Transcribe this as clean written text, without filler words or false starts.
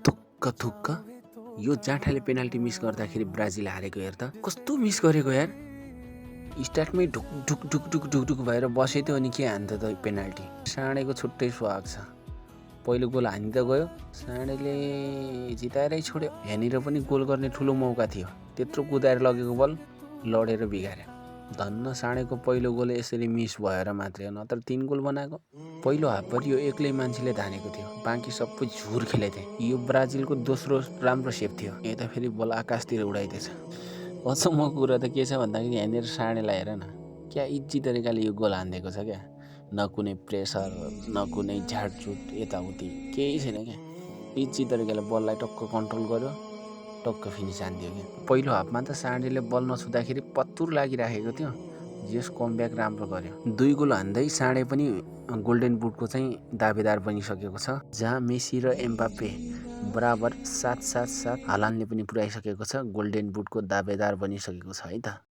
थुक्क थुक्क यो जाँठाले penalty miss गर्दाखेरि Brazil हारेको हेर त कस्तो मिस गरेको यार। स्टार्टमै ढुक ढुक ढुक ढुक ढुक ढुक भएर बसे थियो अनि के हान्थ्यो त पेनाल्टी। साँडेको छुट्टै स्वाग छ। पहिलो गोल हानि त गयो, साँडेले जिताएरै छोड्यो। यहाँनिर पनि गोल गर्ने ठुलो मौका थियो, त्यत्रो कुदाएर लगेको बल लडेर बिगार्यो। धन्न साँडेको पहिलो गोल यसरी मिस भएर मात्रै, नत्र 3 गोल बनाएको। पहिलो हाफभरि यो एक्लै मान्छेले धानेको थियो, बाँकी सबै झुर खेलेथे। यो ब्राजिलको दोस्रो राम्रो सेभ थियो। यता फेरि बल आकाशतिर उडाइदिएछ। अचम्मको कुरा त के छ भन्दाखेरि यहाँनिर साँडेलाई हेर न, क्या इजी तरिकाले यो गोल हानिदिएको छ क्या। न कुनै प्रेसर, न कुनै झाडझुट यताउति, केही छैन क्या। इजी तरिकाले बललाई टक्क कन्ट्रोल गर्यो, टक्क फिनिस हानिदियो क्या। पहिलो हाफमा त साँडेले बल नछुँदाखेरि पत्तुर लागिराखेको थियो, जस कमब्याक राम्रो गर्यो। 2 गोल हान्दै साँडे पनि गोल्डन बुटको चाहिँ दावेदार बनिसकेको छ, जहाँ मेसी र एम्बाप्पे बराबर 7-7-7 हालान्डले पनि पुर्याइसकेको छ, गोल्डन बुटको दावेदार बनिसकेको छ है त।